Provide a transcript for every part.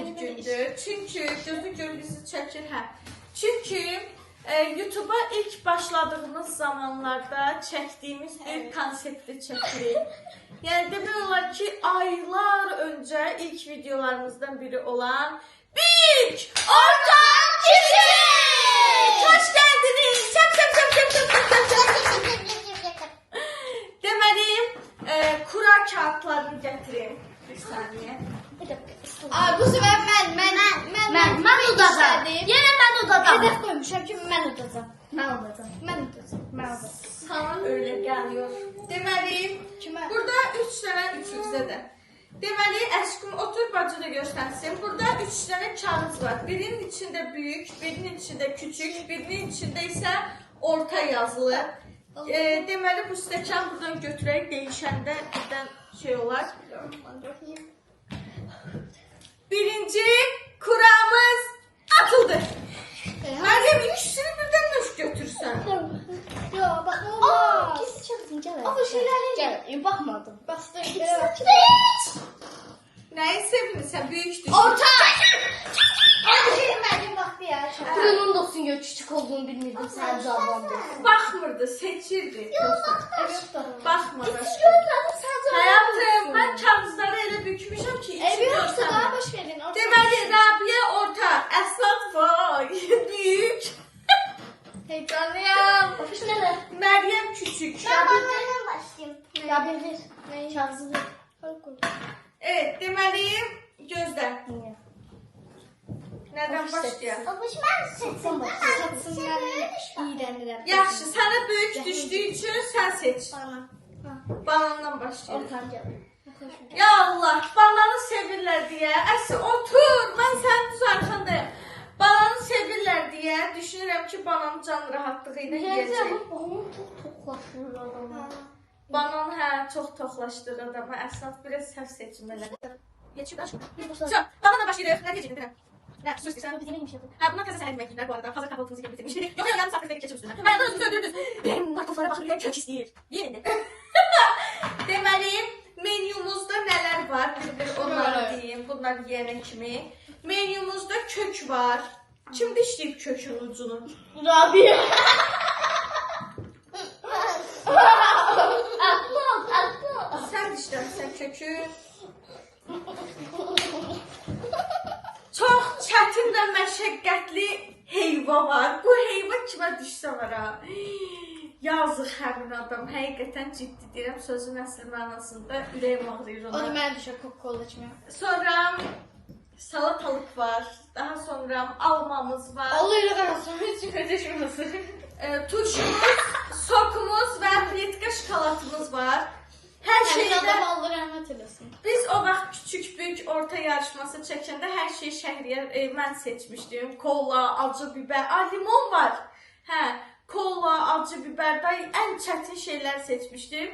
bir gündür. Çünkü gözü gör bizi çəkir, hə. Çünkü YouTube'a ilk başladığımız zamanlarda çektiğimiz bir konsepti çekirik. Yani demek olar ki aylar önce ilk videolarımızdan biri olan Büyük Orta Küçük! Hoş geldiniz. Çap çap çap çap çap çap çap. Demeliyim kura kağıtlarını getireyim. Bir saniye. Bu sefer ben udacağım. Yine ben udacağım. Hedef koymuşum ki ben udacağım. Ben udacağım. Sana öyle geliyor. Demeliyim Kime? burada 3 tane üçümüzde de. Deməli, əşkim otur bacı da göstərsin. Burada 3 tane kağıt var. Birinin içinde büyük, birinin içinde küçük, birinin içinde ise orta yazılı. Deməli, bu stəkan buradan götürək, değişəndə birdən şey olar. Birinci kuramız atıldı. Meryem ikisini birden nasıl götürsen? Yo bak. Kesin çalsın gel. Ama şeylerle Gel. Bakmadım. bastım. Neyi sevinirsən? Büyük düşün. Orta. Ama şey Meryem baktı ya. Bunun dostun ya küçük olduğunu bilmirdim. Sen canlandın. Baxmırdı, seçirdi. Evet da. Baxmadı. Görmedim sen Hayatım, ben kağızları elə bükmüşəm ki, içi Evi yoksa görsəm. daha boş verin. Deməli, Rabiyə orta, Əsad vay, büyük, Heyecanlıyım. Bakış nerede? Məryəm küçük. Nereden başlayayım? Ya bir. Kağıdı bir. Evet, deməli, gözlə. Niye? Nədən başlayaq? Babuş ben seçsin. Satsın yani. İğrendiler. Yaxşı, sənə böyük düşdüyü üçün sən seç. Bana. Banandan başlayaq. Ortanca. Ya Allah, bananı sevirlər deyə. Əsi otur, mən sənin düz arxandayım. Bananı sevirlər deyə düşünürəm ki, bananın can rahatlığı ilə yeyəcək. Onu çok toklaşıyor adamı. Banan hə, çox toxlaşdırır adamı. Əsas biraz səhv seçim elədi. Geçir aşkım. Bir bu Çox, bananla başlayırıq. Nə deyəcəkdim deyirəm? Nə, su istəyirsən? Biz yemek yapalım. Hə, bunlar təzə səhər yeməklər bu arada. Hazır kahvaltımızı yeyib bitirmişik. Yox, yarım saat keçib üstündən. Hayatda özünüzü öldürdünüz. Benim narkozlara baxır, ürəyim kök istəyir. Yeyin indi. Deməli, menyumuzda nələr var? Bir onları deyim, bunlar yeyənə kimi. Menyumuzda kök var. Kim dişləyib kökün ucunu? Rabia. Atla. Sən dişləmsən kökü. Çox çətin və məşəqqətli heyva var. Bu heyva kimə düşsə var ha. Yazıq həmin adam. Həqiqətən ciddi deyirəm, sözün əsl mənasında ürəyim ağrıyır O da ona. ben düşer Coca-Cola içmiyor. Sonra salatalık var. Daha sonra almamız var. Allah'ıyla karasın. Hiç ödeşmiyorsun. Turşumuz, sokumuz və plitka şokoladımız var. Hər şeydə Adam Allah rahmet eylesin. biz o vaxt küçük büyük orta yarışması çəkəndə hər şey Şəhriyar mən seçmişdim. Kola, acı biber, limon var. Hə, kola, acı biber, day ən çətin şeylər seçmişdim.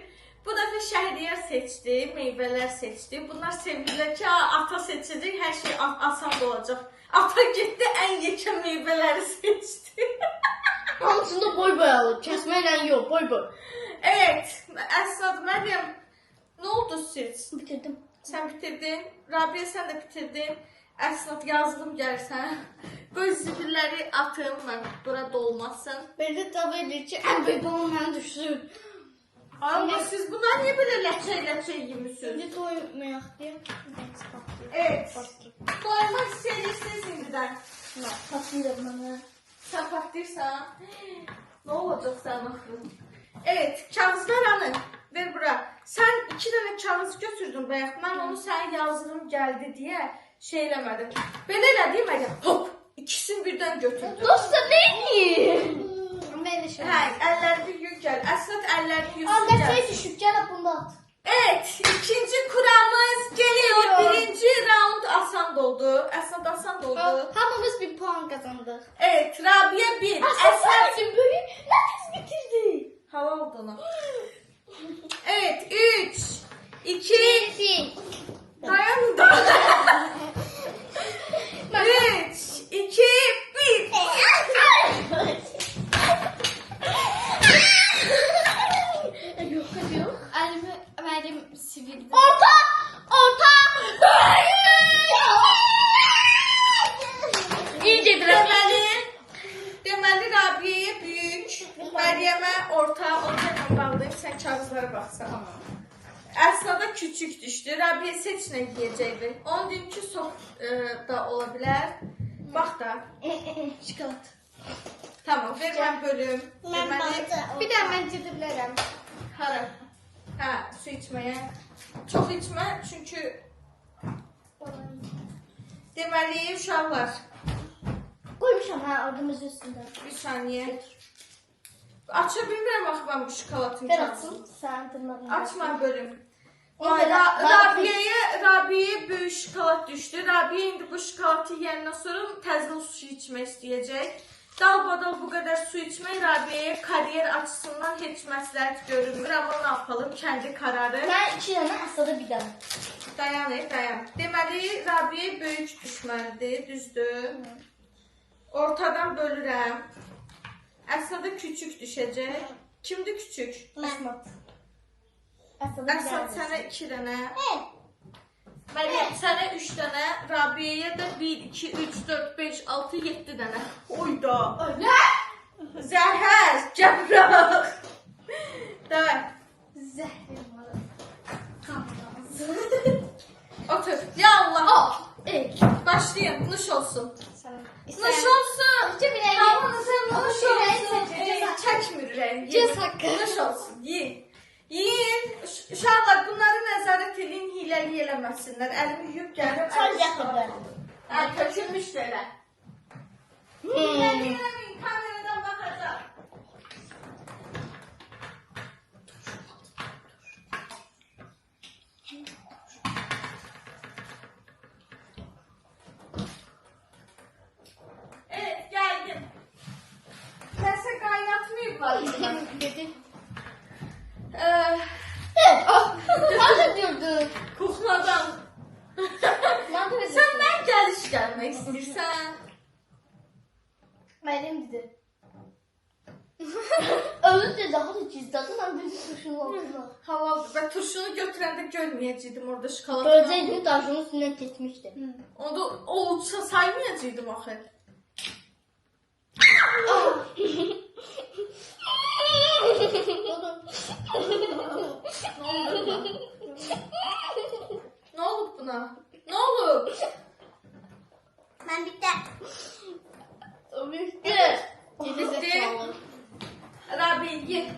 Bu dəfə Şəhriyar seçdi, meyvələr seçdi. Bunlar sevinirlər ki, ata seçəcək, hər şey asan olacaq. Ata getdi, ən yekə meyvələri seçdi. Hamısında boy boy alır. Kesmeyle yok boy boy. Evet, Əsad, Məryəm, nə oldu siz? Bitirdim. Sən bitirdin, Rabiyə sən də bitirdin. Əsad, yazılım gəlsən. Qoy zibilləri atım, mən bura dolmasın. Beni de tabi edir ki en büyük babam bana düşsün. Amma siz bunlar niyə belə ləhçə yemişsiniz? Şimdi doymayak diye. Evet, doymak istəyirsiniz indidən. Patlıyorum bana. Sən patlayırsan, nə olacaq sən axırın? Evet, kağızlar hanı? Ver bura. Sən 2 dənə kağız götürdün bayaq. Mən onu sən yazılım gəldi deyə şey eləmədim. Belə elədim məgər? Hop, ikisini birdən götürdüm. Dostum neydi? Ben de şöyle. Hə, əllərini yük gəl. Əsad əllərini yük Anda gəl. şey düşüp gel bunda at. Evet, ikinci kuramız geliyor. Birinci round asan oldu. Əsad asan oldu. Hamımız bir puan kazandık. Evet, Rabiyə 1. Sen bizim böyle nefes bitirdi. Hava oldu ona. Evet, 3, 2, Bir. dayan da. 3, 2, 1. Yok. Elimi verdim sivildi. Orta. Rabia'ya büyük, Məryəmə orta, ortayla bağlayıb sən kağızlara baxsan. Əsnada küçük düşdü. Rabia seç nə giyəcəkdir. Onu deyim ki, sof da ola bilər. Bax da. Şokolad. Tamam, ver mən bölüm. Mən balta. Bir də mən gedə bilərəm. Hara? Hə, su içməyə. Çox içmə, çünki deməli, uşaqlar. Qoymuşam hə, ordumuz üstündə. Bir saniyə. Aça bilmirəm axı mən bu şokoladın Ver kağızını. açsın, sən dırnağını. Açma bölüm. Onda Rabia'ya böyük şokolad düşdü. Rabia indi bu şokoladı yeyəndən sonra təzədən su içmək istəyəcək. Dalbadal bu qədər su içmək Rabia'ya kariyer açısından heç məsləhət görünmür. Amma nə yapalım, kəndi kararı. Mən 2 dənə, Əsada bir dənə. Dayan. Deməli, Rabia böyük düşməlidir, düzdür. Ortadan bölürəm. Əslində küçük düşəcək. Kimdir küçük? Əsmat. Əsad sənə 2 dənə. Məryəm sənə 3 dənə. Rabia'ya da 1, 2, 3, 4, 5, 6, 7 dənə. Oyda. Nə? Zəhər, gəbraq. Davay. Zəhrim var. Otur. Ya Allah. Başlayın. Nuş olsun. Nuş olsun. Havanızı nuş olsun. Çəkmir rəngi. Cez haqqı. Nuş olsun. Yiyin. Yiyin. Uşaqlar bunları nəzarət edin, hiləli eləməsinlər. Əlimi yuyub gəldim. Çay gətirdim. Tökülmüşdü elə. Eləməyin, kameradan baxacaq. Evet, gəldim. Nəsə qaynatmayıblar. Dedi. Nə diyordun? Kukladan. Sen mən gəliş gəlmək istəyirsən. Məryəm dedi. Özü də daha da gizlədi, mən bir turşunun altına. Halaldır. Və turşunu götürəndə görməyəcəkdim orada şokolad. Görəcəkdim, daşının üstündən keçmişdi. Onda o uçsa saymayacaqdım axı. Ne olub buna? Ne olub? Mən bitti. Evet. Bitti. Rabi ye.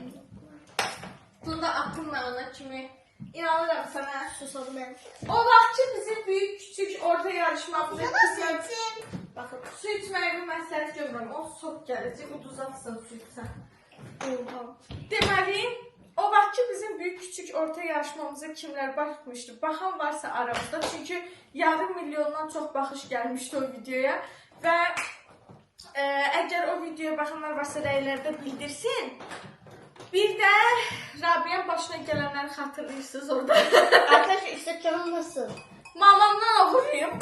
Bunda aklım var ona kimi. İnanırım sana. Susadım mən. O vaxt ki bizim büyük küçük orta yarışmamızda bakın su içməyi bir məsləhət görmürəm. O soğuk gələcək, uduzatsın su içsən. Deməli, o vaxt ki bizim büyük küçük orta yarışmamıza kimlər baxmışdı? Baxan varsa aramızda. Çünki yarım milyondan çox baxış gəlmişdi o videoya. Və əgər o videoya baxanlar varsa rəylərdə bildirsin. Bir də Rabia'nın başına gələnləri xatırlayırsınız orada. Arkadaşlar isteklerim nasıl? Mamamdan oxuyayım.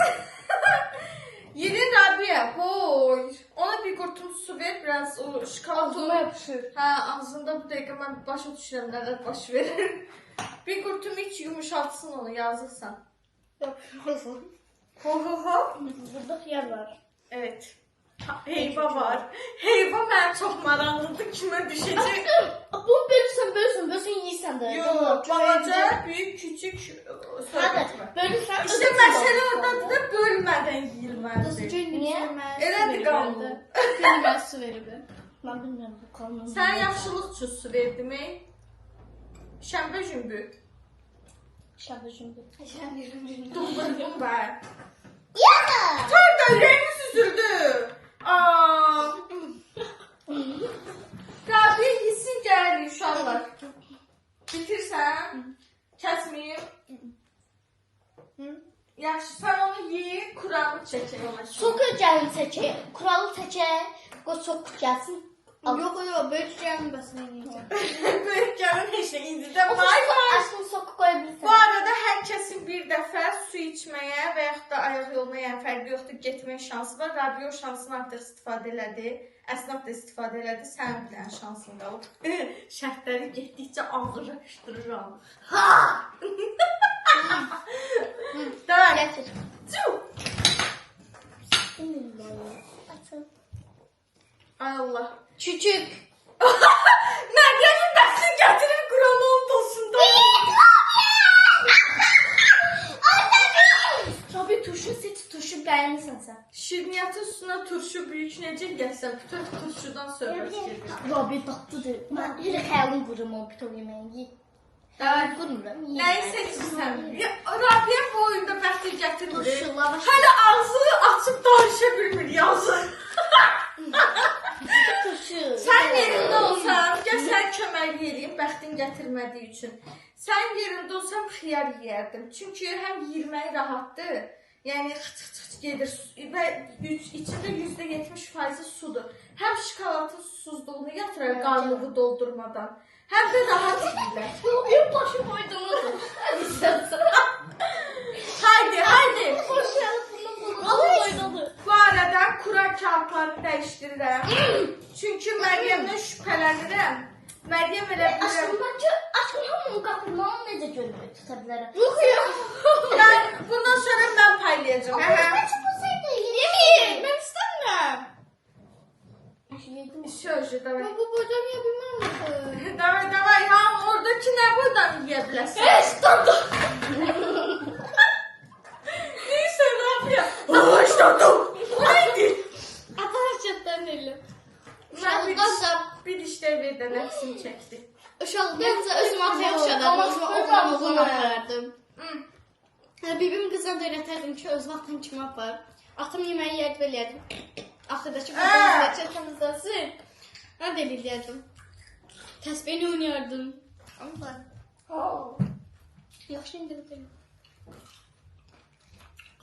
Yedin Rabia, boy. Ona bir qurtum su ver, biraz o şokolad. Ağzıma yapışır. Hə, ağzında bu dəqiqə mən başa düşürəm nələr baş verir. Bir qurtum iç, yumuşatsın onu, yazırsan. Yapışmasın. Ho. Burada yer var. Evet. Heyva var. Heyva mənə çox maraqlıdır, kimə düşəcək. Bunu bölürsən yiyirsən də. Yox, balaca, büyük, küçük söhbət var. Bölürsən. İşte məsələ oradadır da bölmədən yeyilməlidir. Niyə? Elədir qanun. Bilmez su verirdi. Mən bilmirəm bu qanunu. Sən yaxşılıq üçün su verdimi? Şənbə gümbü. Şəbə cümbü. Durdurdum ben. Ya! Tam da ürəyimi süzüldü. Rabia yesin gəlir uşaqlar. Bitirsən? Kəsməyim. Yaxşı, sən onu ye, Kur'anı çəkək ona. Çok gəlin çəkək. Kuralı çəkək. Qoy çox gəlsin. Yok böyle gelin basına yiyeceğim. Böyük gəlin heç nə. İndidən bay. Aşkım soku qoyabilirsən. Bu arada hər kəsin bir dəfə su içməyə və yaxud da ayaq yoluna, yəni fərqi yoxdur, getmək şansı var. Rabia o şansını artıq istifadə elədi. Əsnaf da istifadə elədi. Sənin bir dənə şansın qalıb. Şərtləri getdikcə ağırlaşdırıram. Ha! Davay. Gətir. Çu! Açın. Ay Allah. Küçük. Meryem'in bəxtini gətirir Quran olmasında. Tabii turşu seç, turşu beğenirsen sen. Şirniyyatın üstüne turşu büyük necə gəlsən, bütün turşudan söhbət gedir. Rabi tatlıdır. Ben öyle hayalim kurum o bütün yemeği. Evet. Kurmuram. Nəyi seçirsən? Rabiyə bu oyunda bəxti gətirmir. Turşu, lavaş. Hələ ağzını açıb danışa bilmir, yazır. Turşu. Sən yerində olsan, gəl sən kömək eləyim bəxtin gətirmədiyi üçün. Sən yerində olsam xiyar yeyərdim. Çünki həm yeyirmək rahatdır. Yəni xıç gedir və içində %70% sudur. Həm şokoladın susuzluğunu yatırar qarnını doldurmadan. Həm də rahat yeyirlər. Bir başı boydunudur. Haydi, haydi. Boydunudur. Bu arada Kur'an kağıtlarını dəyişdirirəm. Çünki Məryəmdən şübhələnirəm. Məryəm elə bilirəm. Aşkım hamı kapırmağını necə görmüyor tutabilirim. Yok ya. Yəni, bundan sonra mən paylayacağım. Hə. Yemin. Ben istemiyorum. Söz, davay. Bu bacam yapabilmem mi? Davay, davay. Ha, oradakı nə buradan yeyə biləsən? Neyse, ne yapıyor? Aa, iştadım. Haydi. Arkadaşlar elim. Mən bir, Uşaqlar bir işdə verdən əksini çəkdi. uşaqlarca özüm ataya oxşadardım. Özümə oğlan aparardım. Bibim qızına da öyrətərdim ki, öz vaxtın kimi apar. Atım yeməyi yerdə eləyərdim. Axırdakı qızlarla çətamızdasın. Mən də eləyərdim. Təsbihini oynayardım. Allah. Yaxşı indirdim.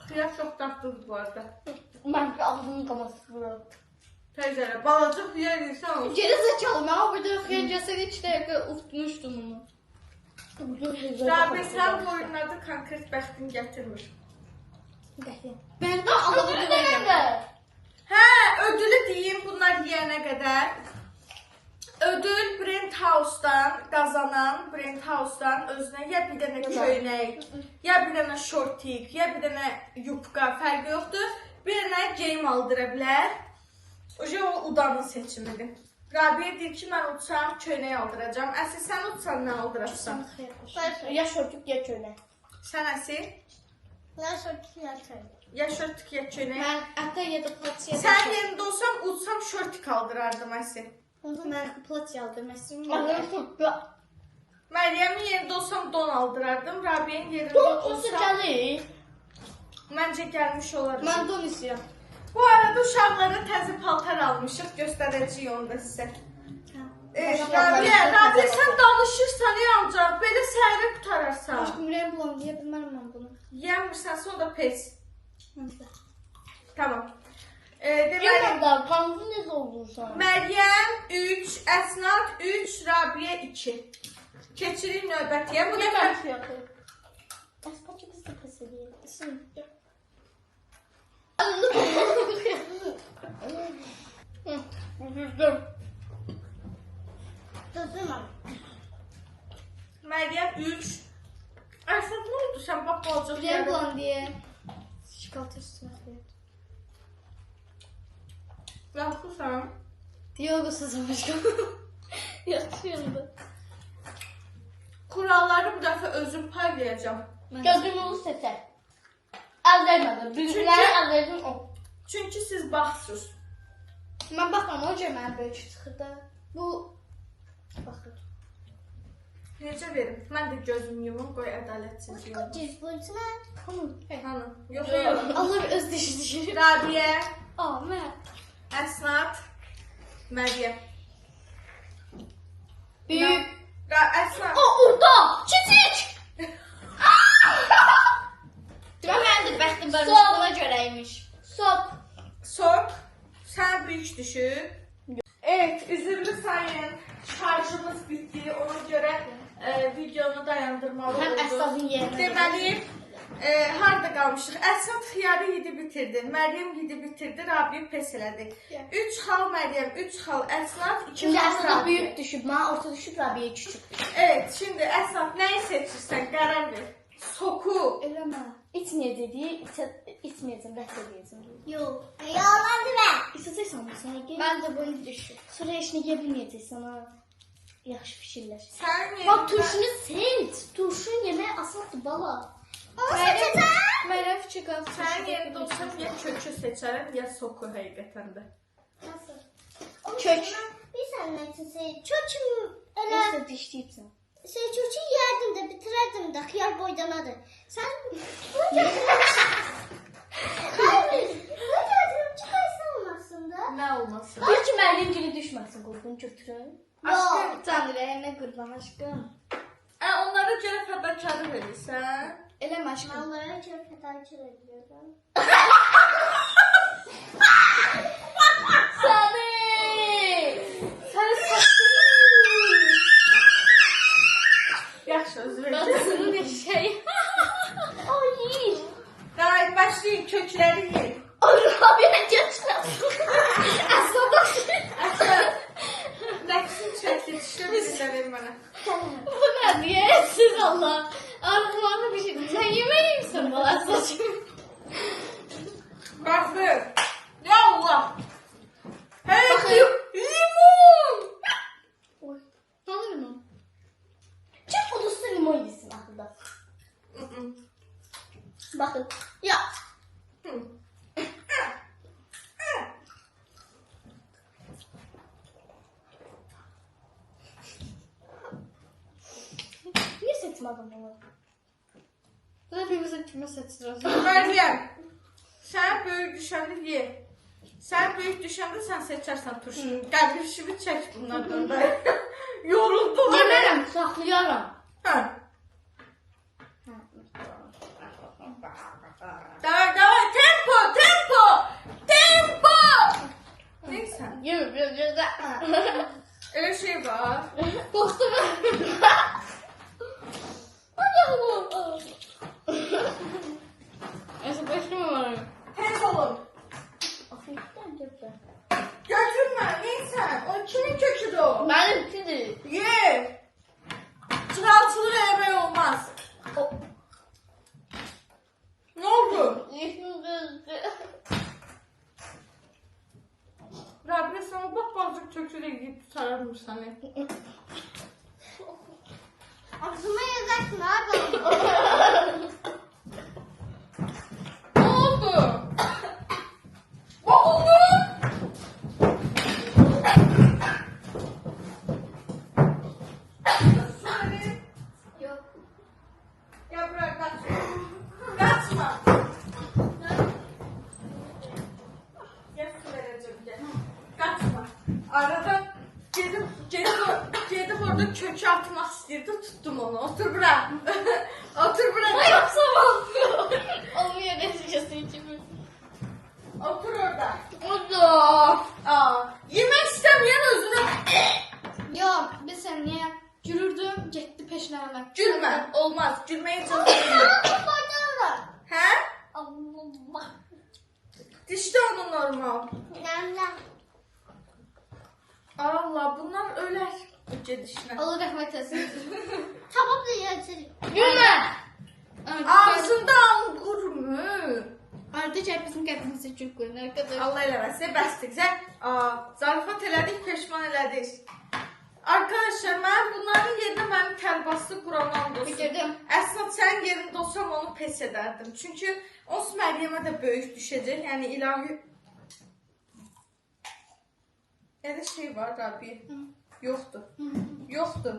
Xiyar çox dadlıdır bu arada. Ben ağzımı kapatıyorum. Teyzələ, balaca xiyar insan olsun. Geri zekalı. Mən o burada xeyir cəsədi 2 dəqiqə unutmuşdum onu. Rabi, sən bu oyunlarda konkret bəxtin gətirmir. Ben de Allah'ı verirəm. Hə, ödülü deyim bunlar yeyənə qədər. Ödül Brent House-dan qazanan Brent House-dan özünə ya bir dənə köynək, ya bir dənə şortik, ya bir dənə yubka, fərqi yoxdur. Bir dənə geyim aldıra bilər. Oje o udanın seçimidir. Rabiyə deyir ki, mən utsam köynək aldıracam. Əsil sən utsan nə aldıracaqsan? Ya şortuk ya köle. Sən Əsil? Ya şortuk ya köle. Ya şortik ya köynək? Mən hətta yedə platiya Sən yerində olsam utsam şortik aldırardım Əsil. Mən platiya aldım. Məryəmin yerində olsam don aldırardım. Rabiyyənin yerində Çok olsam sıcalı. məncə gəlmiş olar. Mən don istəyirəm. Bu arada uşaqlara təzə paltar almışıq. Göstərəcəyik onu da sizə. Rabiyə, sən danışırsan ya ancaq. Belə səhərə qutararsan. Aşkım ürəyim bulandı, deyə bilmərəm mən bunu. Yəmirsənsə o da pes. Tamam. Yemin Deməli, da kanlı ne olursa. Məryəm 3, Əsnad 3, Rabiyə 2. Keçirik növbətiyə. Bu dəfə Aspacı kız da kız ediyor. Məryəm 3. Əsnad nə oldu? Sən bax balcıq Ürəyim bulandı deyə. Şikolata üstünə xeyir. Yaxşısan. Yox, sızım aşkım. Yaxşıyım da. Kuralları bu dəfə özüm paylayacağım. Gözüm onu seçer. Azermadım. Büyükleri azerdim o. Çünki siz baxsınız. Mən baxmam, o cür mənə böyük çıxır da. Bu... Baxır. Necə verim? Mən də gözüm yumum, qoy ədalətsiz yumum. Ciz boyutuna. Hanı? Yox, yox. Allah bir öz dişi düşürür. Rabiyə, Aa, mən. Əsnad, Məryəm. Büyük. Əsnad. Orada. Çiçek. Demək mənim də bəxtim var, Sol. buna görəymiş. Sok. Sok. Sən büyük düşür. Evet, üzürlü sayın. Şarjımız bitti. Ona görə videonu dayandırmalı Hem olduq. Əsladın yerine. Deməli, harda qalmışıq? Əsnad xiyarı yedi bitirdi. Məryəm yedi bitirdi. Rabiyə pes elədi. 3 xal Məryəm, 3 xal Əsnad, 2 Şimdi xal Əslada Rabiyə. büyük düşüp, bana orta düşüp Rabia'ya küçük. Evet, şimdi Əsnad nəyi seçirsən? Qərar ver. Soku. Eləmə. İç ne dedi? İçmeyeceğim, rədd edəcəm. Yox. Yalan demə. İstəsən bu sənə gel. Mən də bunu düşün. Sonra heç nə yeyə bilməyəcəksən ha. Yaxşı fikirləş. Sən Bax turşunu seç. Turşun yemək asandır bala. Mənə fikir qaldı. Sənin yerində olsam ya kökü seçərəm, ya soku həqiqətən də. Nasıl? Kök. Bir sən nə üçün köküm elə Nəsə dişləyibsən. kökü yerdim də bitirərdim də xiyar boydanadır. Sən Hayır. Bu gətirib çıxarsan olmasın da. Nə olmasın? Bir ki mənim günü düşməsin qurban götürün. Aşkım, Can ürəyinə qurban aşkım. onlara görə fədakarlıq edirsən. Eləmə aşkım. Onlara çox fədakar ediyorum. Yaxşı, özür dilərim. Dadısının bir şey. Ay. Daha başlayın, kökləri yiyin. Arabiya geçməsin. Aslında Rəqsin çəkli dişlə bir də ver mənə. bu ne diye siz Allah. Arzularına bir şey. Sen yemeği misin bana saçım? Baxın. Ya Allah. Hey, Baxın. limon. Tanır mı? Çok uluslu limon yesin aslında. Bakın. Ya. Niye seçmedim bunu? Hepimizin kime seçeceğiz? Məryəm, sən böyük düşəndə ye. Sən böyük düşəndə sən seçərsən turşunu. Qəbrişimi çək bunlardan da. Yoruldum. Yemerim, saklayaram. Hə. Davay, tempo, tempo, tempo. Neysən? Yürü, yürü, Elə şey var. Korktum. Neyse başım var. Tez olun. Afiyetler gökler. Götürmə, neysən? O kimin köküdür o? Benimkidir. Ye. Çıralçılıq eləmək olmaz. Ne oldu? Rabia sana bak bazı köküyle yiyip tutarım seni. Aklıma yazarsın abi. Ne oldu? Boğuldu. Söyle. Yok. Gel buraya kaçma. Kaçma. Gel su vereceğim gel. Kaçma. Arada gedib orada kökü atmaq istəyirdi, tuttum onu. Otur bura. Otur bura. Yapsam olmuyor. Olmuyor neticesi içimiz. Otur orada. Oldu. Aa, yemek istemeyen özünü. Ya bir saniye gülürdüm gitti peşine hemen. Gülme. Olmaz. Gülmeye çalışıyorum. Bacağı He? Allah. Dişte onu normal. Nemlen. Allah bunlar öler. Gedişine. Allah rahmet etsin. Tamam da yersin. Gülme. Ağzında angur mu? Ayrıca bizim kendimize çok gülün arkadaşlar. Allah eləməsə, bəsdir. Sən zarafat elədik, peşman elədik. Arkadaşlar, mən bunların yerinə mənim kəlbaslı Qurandan dostum. Bitirdim. Əslində sənin yerində olsam onu pes edərdim. Çünki onsuz Məryəmə də böyük düşəcək. Yəni ilahi... Elə şey var, Rabbi. Yoxdur. Yoxdur.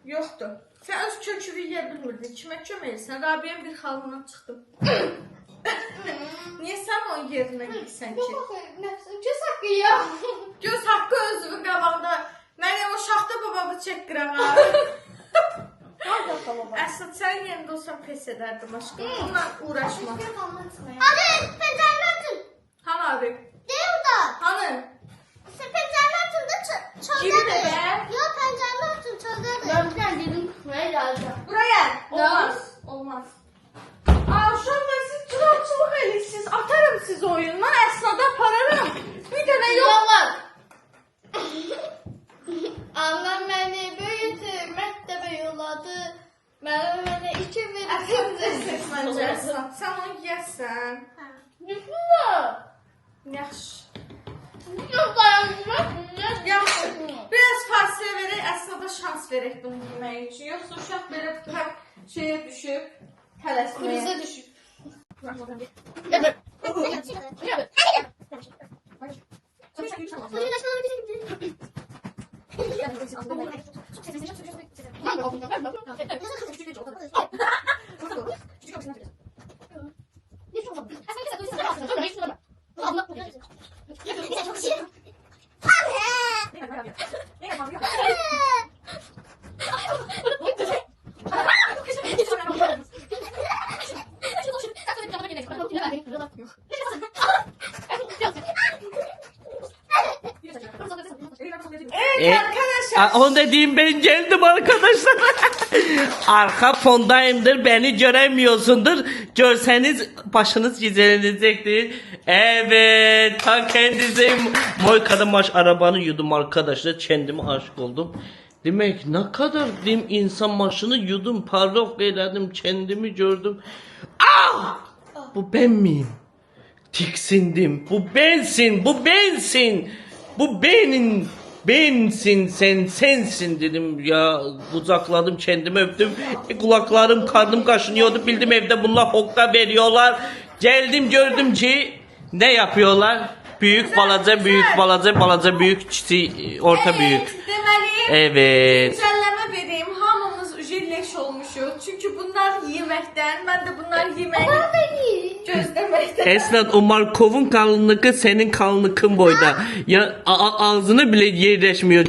Yoxdur. Sən öz kökünü yeyə bilmirdin. Kimə kömək edirsən? Rabiyyən bir xalından çıxdım. Niyə sən onun yerinə gitsən ki? Göz hakkı ya. Göz haqqı özünün qabağında. Mənim o şaxta babamı çək qırağa. Əsad sənin yerində olsam pes edərdim aşkım. Bununla uğraşma. Hadi pencereni açın. Hanı abi? Değil burada. Hanı? Sen pencereni açın da çölde Gibi de de. be. Yok pencereni açın çölde de. Ben bir tane dedim kutmaya geldim. Buraya. Olmaz. Olmaz. Aa şu anda siz çırakçılık edirsiniz. Atarım sizi oyundan. Əsnada apararım. Bir dənə yok. Yalan. Annem beni büyüdü, mektebe yolladı. Bana iki verir Sən onu yeyəsən. Yaxşı. Yaxşı. Biraz fasilə verək, əslində şans verək bunu yemək üçün. Yoxsa uşaq belə şeyə düşüb, tələsməyə. Krizə düşüb. Evet arkadaşlar. Onu dediğim ben geldim arkadaşlar. Arka fondayımdır, beni göremiyorsundur. Görseniz başınız gizlenecektir. Evet, ta kendisi Moyka'da maş arabanı yudum arkadaşlar. Kendime aşık oldum. Demek ne kadar diyeyim insan maşını yudum, parlok eyledim, kendimi gördüm. Ah! Bu ben miyim? Tiksindim. Bu bensin, bu bensin. Bu benim. Bensin, sensin dedim ya, kucakladım, kendimi öptüm, kulaklarım, karnım kaşınıyordu, bildim evde bunlar hokka veriyorlar. Geldim gördüm ki ne yapıyorlar? Büyük balaca, büyük balaca, balaca büyük, orta büyük. Deməli, Evet. güzəlleme vereyim. Hamımız ujilleş olmuşuq. Çünkü bunlar yeməkdən, ben de bunlar yeməyi gözleməkdən. Esnat, o Markov'un kalınlığı senin kalınlığın boyda. Ya ağzını bile yerleşmiyor.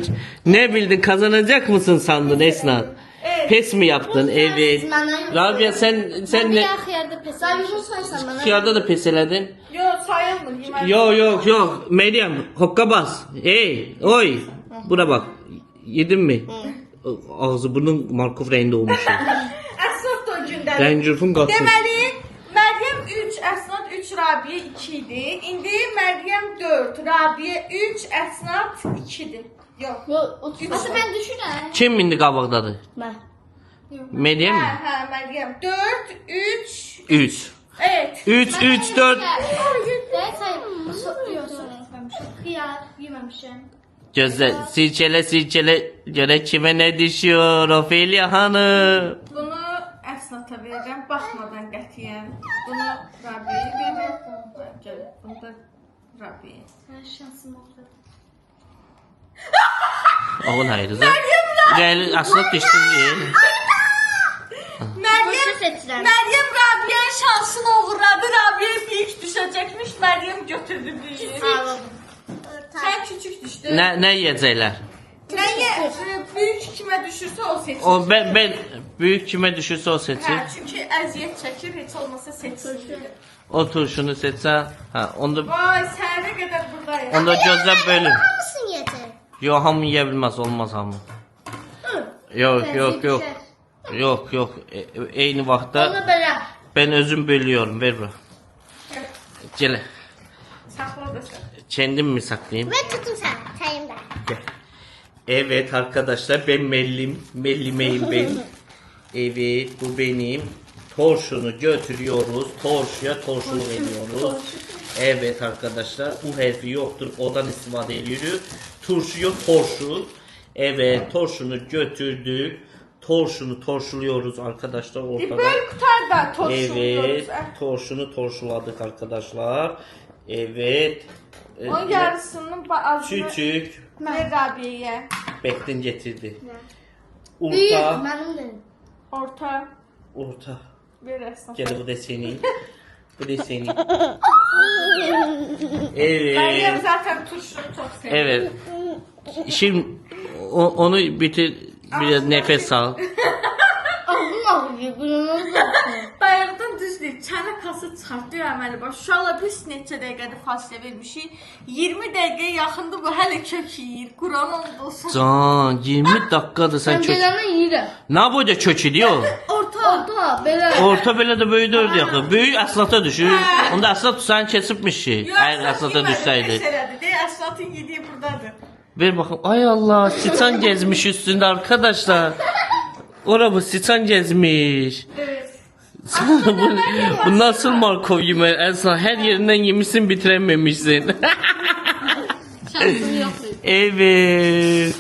Ne bildin, kazanacak mısın sandın Esnat? Evet. Pes mi yaptın? Evet. Rabia sen ne? Xiyarda pes. Sayımını saysan bana. Xiyarda da pes eledin. Yok sayılmır. yemək. Yok. Meryem, hokka bas. Hey, oy. Buna bak. Yedin mi? Ağzı bunun Markov renginde olmuş. Əsnad da o gündədir. Rencurfun kalktı. Deməli, Məryəm 3, Əsnad 3, Rabiyə 2 idi. İndi Məryəm 4, Rabiyə 3, Əsnad 2-dir. Yox. Aslında ben düşünürüm. Kim indi qabaqdadır? Ben. Meryem mi? Hə, Məryəm 4, 3. 3. Evet. 3, 4. Ben sayayım. Yok sonra Xiyar yememişim. Gözle, silkele. Göre kime ne düşüyor Ofelia Hanım? Bunu Əsnata verəcəm, baxmadan qətiyyən. Bunu Rabiyə verəm. Gəl, bunu da Rabiyə. Ben şansım oldu. Oğul hayırıza. Gel aslında düştün diye. Məryəm Rabiyyənin şansını uğurladı. Rabiyə büyük düşəcəkmiş. Məryəm götürdü büyüyü. Sən küçük düşdün. Ne yiyecekler? Nəyə büyük kimə düşürsə o seçir. O ben büyük kime düşürse o seçir. Hə, çünki əziyyət çəkir, heç olmasa seçsin. O turşunu seçse, ha onda Vay, sənə qədər buradayım. onda gözle bölün. Mısın yeter? Yok hamı yiyebilmez, olmaz hamı. Yok. Aynı vaxtda Onu böyle. ben özüm bölüyorum, ver bura. Gel. Saxla da sən. Kendim mi saklayayım? Ben tuttum sen. Sayayım da. Gel. Evet arkadaşlar, ben Mellimeyim ben. Evet, bu benim. Torşunu götürüyoruz. Torşunu veriyoruz. Evet arkadaşlar, U harfi yoktur. Odan istifade ediyoruz. Turşu yok, torşu. Evet, torşunu götürdük. Torşunu torşuluyoruz arkadaşlar ortada. Böyle kutar da torşuluyoruz. Evet, torşunu torşuladık arkadaşlar. Evet. Onun yarısının azını Küçük. ver Rabiyyəyə. Bektin getirdi. Büyük. Orta. Benim de. Orta ver Əsnad. Gel bu da senin. Bu da senin. Məryəm Evet. zaten turşunu çok seviyor. Evet. Şimdi onu bitir. Biraz nefes al. Ağzım ağrıyor. Bunu Bayaqdan düzdür, çənə kası çıxartdı əməli baş. Uşaqlar biz neçə dəqiqədə fasilə vermişik. 20 dəqiqəyə yaxındır bu hələ kök yeyir. Quran olsun. Can 20 dakikadır sen Ben çök. belanı yerim. Ne boyda kök ediyor? Orta. Böyle. Orta böyle de böyle dördü yakın. Büyük aslata düşür. Onda aslat sen kesipmiş şey. Hayır aslata düşseydi. Məsələdir. Deyə Əsnadın yediyi buradadır. Ver bakalım. Ay Allah, siçan gezmiş üstünde arkadaşlar. Ora bu siçan gezmiş. Evet. Bu nasıl Markov yemeği? Esra her yerinden yemişsin bitirememişsin. Şansım yoktu. Evet.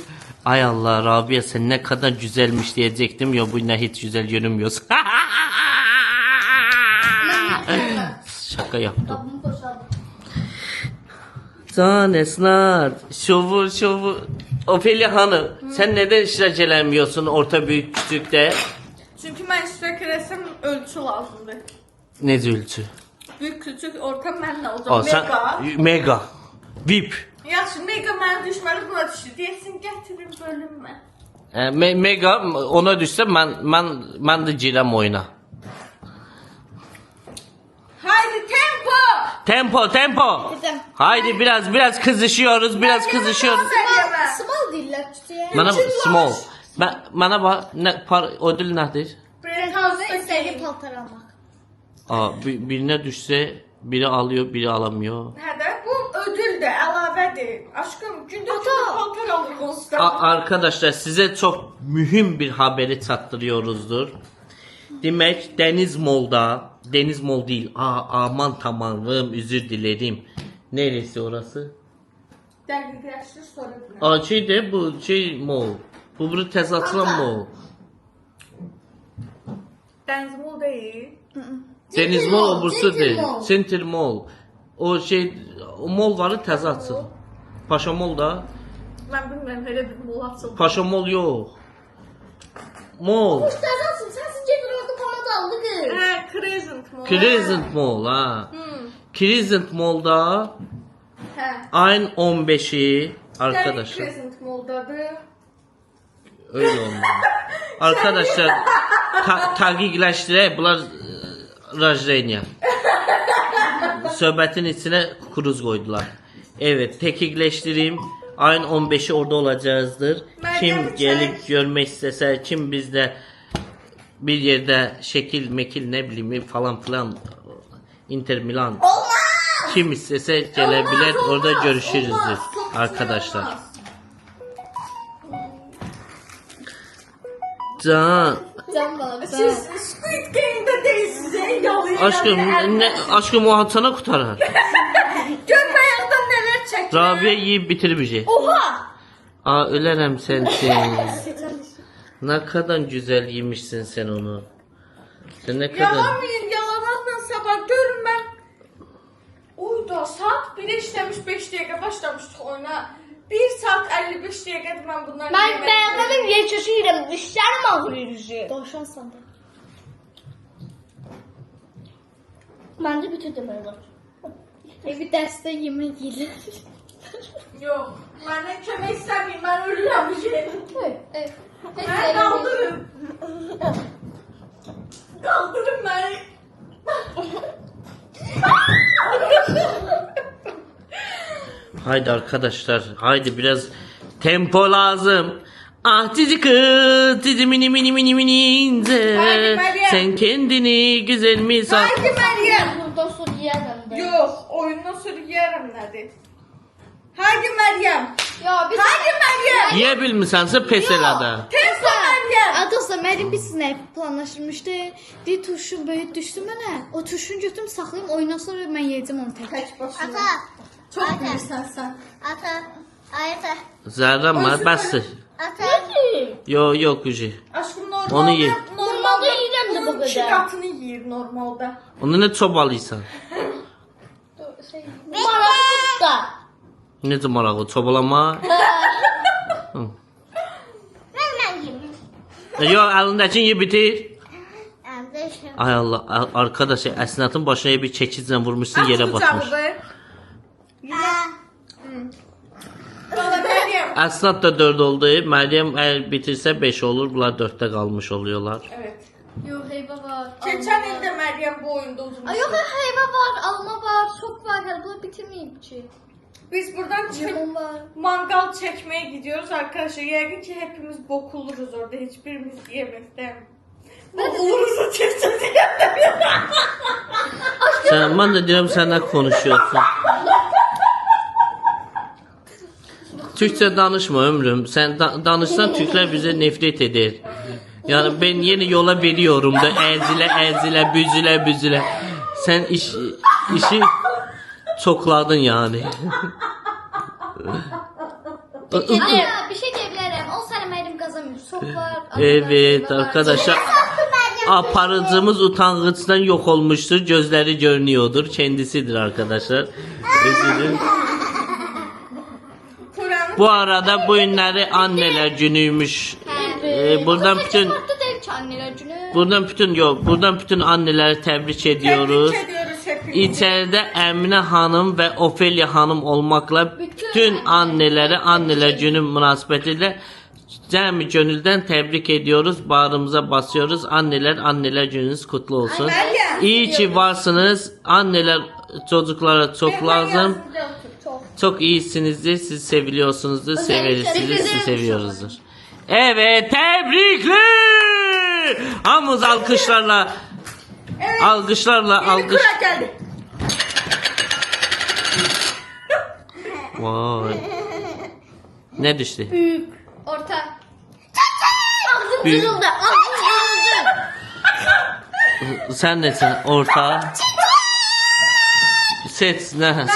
Ay Allah Rabia sen ne kadar güzelmiş diyecektim ya bu ne hiç güzel görünmüyorsun. Şaka yaptım. Kabımı boşaldım. Can Esnat şovu. Ofelia Hanım sen neden iştirak edemiyorsun orta büyük küçükte? Çünki mən iştirak eləsəm ölçü lazımdır. Ne ölçü? Böyük, küçük, orta mənlə olacaq. Aa, sen, Mega. mega. VIP. Yaxşı, mega mənə düşməli buna düşür. Deyəsin, gətirin bölünmə. Mega ona düşse ben de girem oyuna. Haydi tempo. Tempo. Dedim. Haydi biraz kızışıyoruz. Seviyeme. Small değiller tutuyor. Bana small. Bana bak ne ödül nedir? Taze istediği paltar almak. Birine düşse biri alıyor, biri alamıyor. Hə də, bu ödüldür, əlavədir. Aşkım, gündə paltar alırıq onsuz. Arkadaşlar size çok mühim bir haberi çattırıyoruzdur. Demek Deniz Mall değil. Aman tamamım özür dilerim. Neresi orası? Dəqiqləşdir, sonra biləm. Şeyde bu mall. Bu burada tez açılan mall. Dəniz Mall deyil. Deniz Mall o burası Center değil. Mall. Center Mall. O mall varı tez açıl. Paşa Mall da. Mən bilmirəm, elə bir mall açıldı. Paşa Mall yok. Mall. Tazansın sen sizce bir orada pamuk aldı kız. Hə, Crescent Mall. Crescent Mall ha. Crescent Mall'da Hə. ayın 15'i Arkadaşlar. arkadaşlar. Crescent Mall'dadır. Öyle olmalı. Arkadaşlar takipleştirək bunlar Rajrenya. Söhbətin içine kukuruz koydular. Evet tekikleştireyim. Ayın 15'i orada olacağızdır. Kim gelip görmek istese, kim bizde bir yerde şekil mekil ne bileyim falan filan Inter Milan kim istese gelebilir orada görüşürüz arkadaşlar. Can Can bana Siz Squid Game'de değilsiniz, yalayın. aşkım o sana kurtarar. Görməyəndən nələr çəkir. Rabia yiyip bitirmeyecek. Oha! Ölerem sensin. Ne kadar güzel yemişsin sen onu. Sen ne kadar... Yalamayın, yalamazla sabah görün mən. Uyda saat 1'e işləmiş 5 dəqiqə başlamışdıq oyuna. 1 saat 55 dəqiqədir mən bunları Ben beğenmedim diye çocuğuyum. Dişlerim ağrıyor yüzü. Doğuşan sandım. Ben de bitirdim öyle. Evi derste yemek yiyelim. Yox, mənə kömək istəməyin, mən ölürəm bir şey. Evet. Mən qaldırın. Qaldırın məni. Haydi arkadaşlar. Haydi biraz tempo lazım. Ah cici kız. Cici mini mini mini mini ince. Haydi Meryem. Sen kendini güzel mi san? Haydi Məryəm. Buradan sonra yiyemem de. Yox, oyundan sonra yeyərəm nədir? Haydi Məryəm. Ya biz... Haydi Məryəm. Yiyebilmişsense pes elada. Tempo Məryəm. Dostlar, Məryəm bir sinə planlaşdırmışdı. Deyir turşu böyük düşdü mənə. O turşunu götürüm saxlayım, oyundan sonra mən yeyəcəm onu tək. Tək başına. Ata. Çox bilirsən sən. Ata. Ata. Zerren var bastır. Ata. Yok Gücü. Aşkım normalde Onu ye. Normalde yiyirəm də bu Bunun iki qədər. qatını yeyir normalde. Onu ne çobalıysan? Maraqlı da. Ne marağı çobalama? Ben yiyeyim. Yok elindeki ye bitir. Kardeşim. Ay Allah arkadaş Esnat'ın başına bir çekicden vurmuşsun yere batmış. Bana Meryem. Esnat da 4 oldu. Meryem eğer bitirse 5 olur. Bunlar 4'te kalmış oluyorlar. Evet. Yox, heyva var. Geçen ilde Meryem bu oyunda uzun. Ay yox, heyva var, alma var, çok var. Hələ bunlar bitirməyib ki. Biz buradan çıkıp Limon var. mangal çekmeye gidiyoruz arkadaşlar. Yəqin ki hepimiz bokuluruz orada. Hiçbirimiz yemekten. Bokuluruz o çekeceğiz. Ben de diyorum sen ne konuşuyorsun? Türkçe danışma ömrüm. Sen danışsan Türkler bize nefret eder. Yani ben yeni yola veriyorum da ezile büzüle. Sen işi çokladın yani. Ama bir şey diyebilirim. O sana Meryem kazanmıyor. Soklar. Evet arkadaşlar. Aparıcımız utangaçtan yok olmuştur. Gözleri görünüyordur. Kendisidir arkadaşlar. Üzülün. Kur'an'ın Bu arada bu günleri anneler günüymüş. Buradan bütün buradan bütün anneleri tebrik ediyoruz. tebrik ediyoruz hepimizi. İçeride Emine Hanım ve Ofelia Hanım olmakla bütün anneleri anneler günü münasebetiyle cəmi gönülden tebrik ediyoruz. Bağrımıza basıyoruz. Anneler gününüz kutlu olsun. Meryem. İyi ki varsınız. Anneler çocuklara çok lazım. Çok iyisinizdir. Siz seviliyorsunuzdur. Severiz sizi. Sizi seviyoruzdur. Evet, tebrikler. Hamız alkışlarla. Alkışlarla Yeni Kur'an geldi. Vay. Ne düştü? Orta. Büyük. Ağzım kırıldı. Sen nesin? Orta. Seç ne? Meryem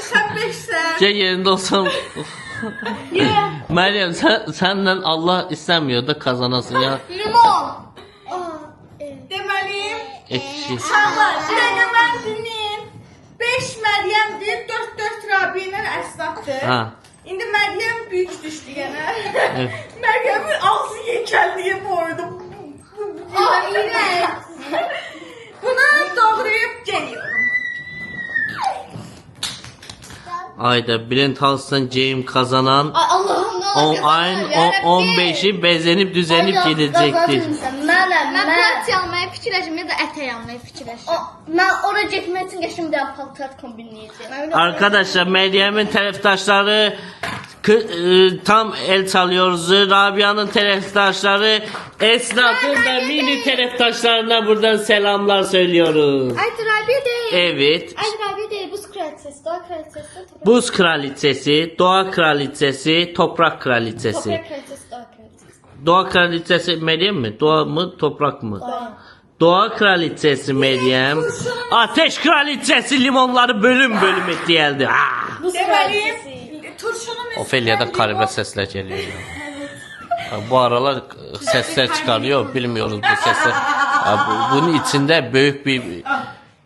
sen 5'sen. Gel yerinde olsam. Meryem senden Allah istemiyor da kazanasın ya. Limon. Demeliyim. Ekşi. Uşaqlar, bir dənə mən dinləyim. 5 Məryəmdir, 4 Rabiə ilə Əsnafdır. Ha. İndi Məryəm böyük düşdü yenə. Evet. Məryəmin ağzı yekəlliyə boydu. Aynen. Bunu doğrayıp geliyorum. Ayda Bülent Hals'tan Cem kazanan Ay Allah'ım ne olacak? ayın 15'i bezenip düzenip gelecektir. Ben plat almayı fikirləşim ya da ətək almayı fikirləşim. Ben oraya gitmek için geçtim bir paltar kombinleyeceğim. Arkadaşlar Meryem'in taraftaşları tam el çalıyoruz. Rabia'nın taraftaşları, Esnaf'ın da mini taraftaşlarına buradan selamlar söylüyoruz. Ay Rabiə deyil. Evet. Ay Rabiə deyil. Buz kraliçesi, doğa kraliçesi. Buz kraliçesi, doğa kraliçesi, toprak kraliçesi. Toprak kraliçesi, doğa kraliçesi. Doğa kraliçesi Meryem mi? Doğa mı, toprak mı? Doğa kraliçesi Meryem. Ateş kraliçesi limonları bölüm etti geldi. Buz Deməliyim, kraliçesi. turşunun üstüne Ofelia'dan karibə sesler geliyor. Bu aralar sesler çıkarıyor. Bilmiyoruz bu sesler. Bunun içinde büyük bir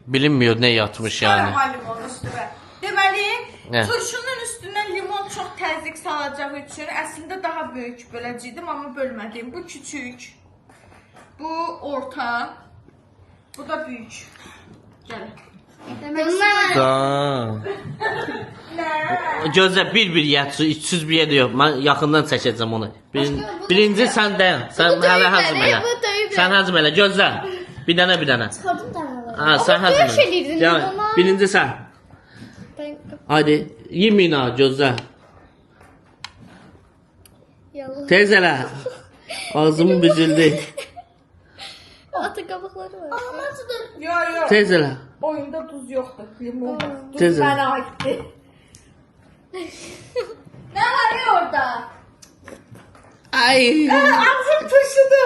bilinmiyor ne yatmış yani. Sarma limonun üstüne. Deməliyim, Ne? turşunun üstüne limon çox təzyiq salacağı üçün əslində daha böyük böləcəydim, amma bölmədim. Bu küçük, bu orta, bu da büyük. Gəlin. Da. Gözlə bir yatsı, içsiz bir yer yox. Mən yaxından çəkəcəm onu. Birinci sən dayan. Sən hələ hazır elə. Sən hazır elə. Gözlə. Bir dənə. Çıkardım da. Ha, sən hazır döyüş elə. edirdin Ya, limona. birinci sən. Hadi, yemin ha gözlə. Yalan. Tez elə. Ağzım büzüldü. Ata qabıqları var. Yo. Tez elə. Oyunda duz yoxdur, limon var. Duz Tez ol. mənə aiddir. Ne var ya orada? Ay. Ağzım turşudu.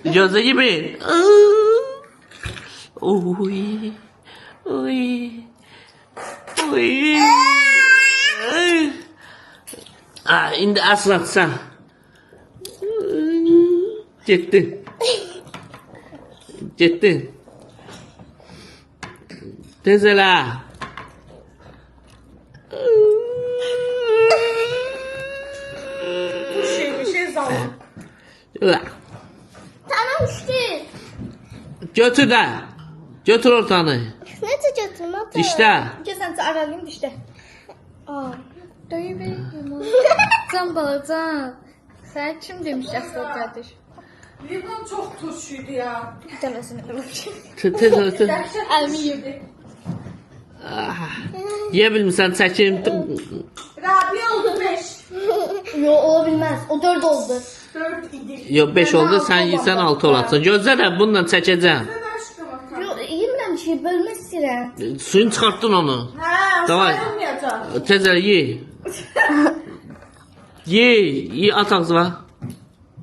Gözle gibi. Oy. Oy. Oy. Indi aslatsan. Getdin. Tez elə. Bir şey zalim. Tamam işte. Götür də. Götür ortanı. Ne çıkacaksın ata? İşte. Gəlsən aralayım dişdə. Aa, döyü bir limon. Can balacan. Sən kim demiş əsl qardaş? Limon çok turşuydu ya. Deməsin limon. Tez elə. Əlimi yedi. Yeyə bilmirsən çəkim. Rabia oldu 5. Yo olabilmez. O 4 oldu. 4 idi. Yo 5 oldu, sen yesen 6 olasın. Gözlərəm, bununla çəkəcəm. Sən aşkım. Yo yemirəm şey bölmək istəyirəm. Suyun çıxartdın onu. Hə, Davay. sayılmayacaq. Tezər ye. Ye, at ağzına.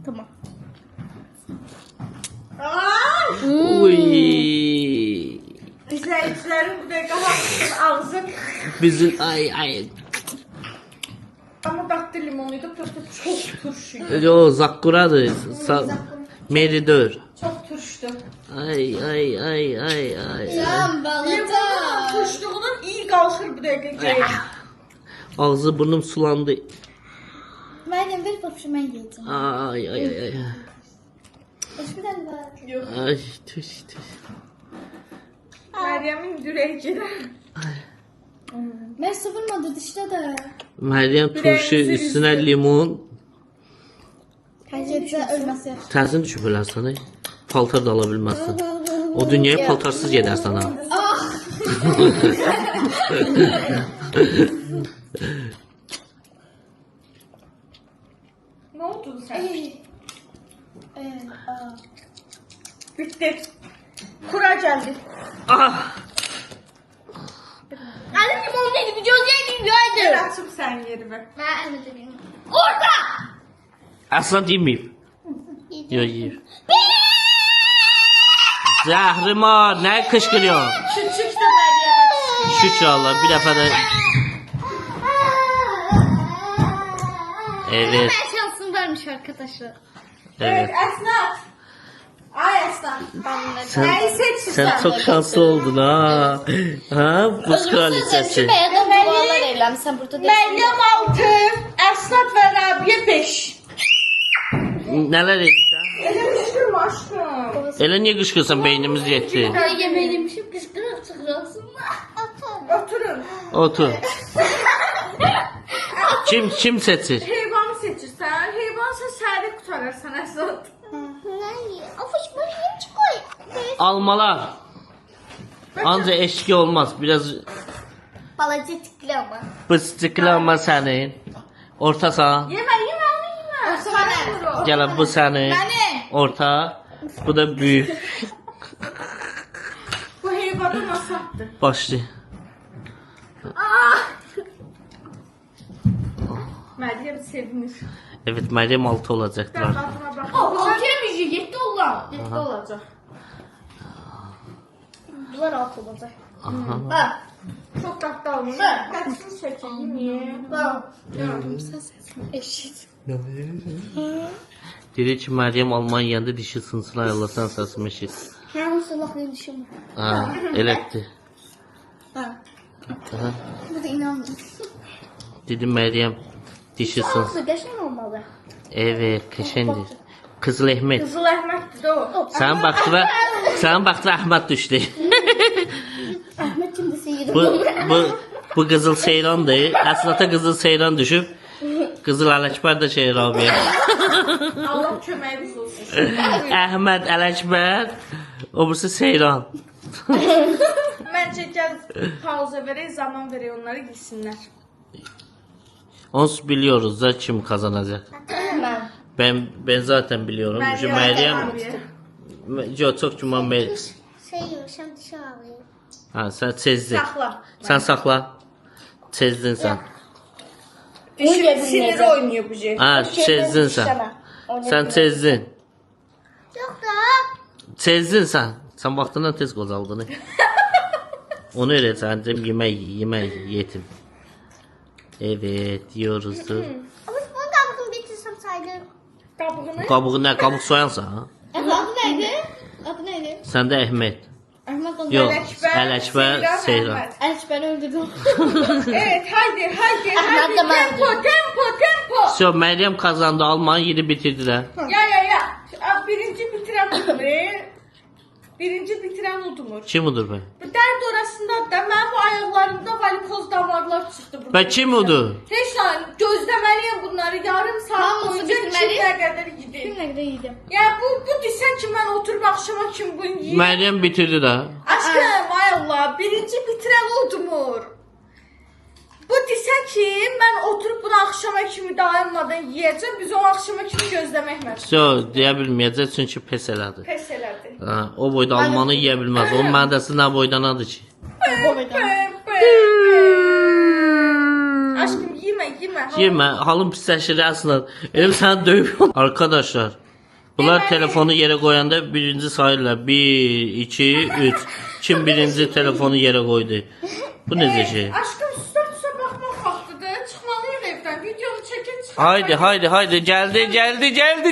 Tamam. Ay! Uy. İzləyicilərin bu dəqiqə hamısının ağzı Bizim ay. ama daktı limonuydu. Просто çok turşuydu. Yo zakkuradır. Meridör. Çok turştu. Ay. Can Limonun turşluğunun iyi qalxır bu dəqiqə gəlir. Ağzı burnum sulandı. Meryem bir papşı ben yiyeceğim. Ay. Başka bir tane var. Yox. Ay tüş. Məryəmin dürəyi gedir. Ben sıfırmadı dişte de. Meryem turşu üstüne limon. Kaçırsa ölmesi yaşlı. Tərsin düşüb ölərsən. Paltar da ala bilməzsən. O dünyaya paltarsız gedərsən ha. Nə oldu sən? Bitti. Kura gəldi. Ah! Anne limon neydi? Bir gözlerim Gəl yaydı. açım sən yerimə. Ben anlatayım. Orada. Aslan yeməyib. Yo yeyib. Zəhrimar, nə qışqırıyor? Küçük də Məryəmə. Şükür Allah, bir dəfə də. Evet. Ben şansım varmış arkadaşlar. Evet, Evet. Əsnat. Ay Əsnat. Sen, Nəyi seçirsən? sen çok şanslı oldun ha. Ha, buz kraliçesi. Beyazdan duvarlar eylem. Sen burada değil. Məryəm 6, Əsnat və Rabiyə 5. Neler edirsən? Elə düşürmə aşkım. Elə niyə qışqırsan beynimiz yetdi? Yemeği yemişim. Kışkırık çıkıyorsun. Oturun. Otur. Kim seçir? Heyvanı seçirsən. Heyvansa səhəri qutararsan Əsnat. Afuş başını çıkıyor. Almalar. Anca eşki olmaz. Biraz Balacı tıklı ama. bıstıklama senin. Ortasa. Yemə, onu yemə. Sana. Gel bu senin. Orta. Bu da büyük. Bu heyvanı nasatdır? Başlı. Məryəm sevinir. Evet Meryem 6 olacaklar. Qadına bax. Altıyamayacak. 7 olan. 7 olacaq. Bunlar 6 olacak. Ha. Çox dadlı olmuş. Qəçsin çəkeyim. Eşit. Dedi ki Meryem Almanya'da dişi sınsın ayarlasan sesimi eşit. Ben salaklığı düşünme. Ha, eletti. Ha. Bu da inanmıyorum. Dedi Meryem dişi sınsın. Salaklığı geçen olmalı. Evet, keşendir. Kızıl Ahmet. Qızıl Əhməddir də o. Sen baktıra Ahmet düştü. Ahmet şimdi seyir. bu Kızıl Seyran'dı. Aslında Kızıl Seyran düşüp Kızıl Alekber de şey Rabia. Allah köməyiniz olsun. Ahmet Alekber, öbürsü Seyran. Məncə gəl pauza verək, zaman verək onları gitsinlər. Ons biliyoruz da kim kazanacak. Ben zaten biliyorum. Şu Meryem, çok cuma Meryem. Şey yürüyüşüm dışarı. Ha sen çezdin. Saxla. Sen sakla. Çezdin sen. Dişim sinir oynuyor bu şey. Ha çezdin sen. Sen çezdin. Yok da. Çezdin sen. Sen vaxtından tez qozaldın. Onu öğreteceğim yemek yetim. Evet yiyoruzdur. Ama bunu da bugün bitirsem saydım. Qabığını. Kabuğu ne? Kabuk soyansa ha? Adı neydi? Adı neydi? Sen de Ahmet. Ahmet Adı. Yok. Ələkbər, Ələkbər, Seyran. Əhməd. Elç ben öldürdüm. Evet, haydi. Ahmet de ben Tempo. So Meryem kazandı. Almanya yedi bitirdiler. Ya. Birinci bitiren udumur. Birinci bitiren udumur. Kim odur be? Bu dərd orasında da mən bu ayaqlarımda varikoz damarlar çıxdı. burada. Be kim odur? Heç lan gözləməliyəm bunları yarım saat Hamısı boyunca bitirməli. kimə qədər yedim. Kimle kadar yedim? Ya bu desən ki mən oturub axşama kimi bunu yeyim. Meryem bitirdi de. Aşkım ay Allah birinci bitiren udumur. Bu desən ki mən oturub bunu akşama kimi dayanmadan yiyəcəm. Biz onu akşama kimi gözləmək məcbur. Yo, deyə bilməyəcək çünki pes elədi. Pes elədi. Ha, o boyda almanı yeyə bilməz. Onun mədəsi nə boydanadır ki? Aşkım yemə. Yemə, halım pisləşir əslən. Elim səni döyüb. Arkadaşlar, bunlar telefonu yerə qoyanda birinci sayırlar. 1, 2, 3. Kim birinci telefonu yerə qoydu? Bu necə şey? Aşkım süsə baxmaq vaxtıdır. Çıxmalıyıq evdən. Videonu çəkib çıxaq. Haydi. Geldi.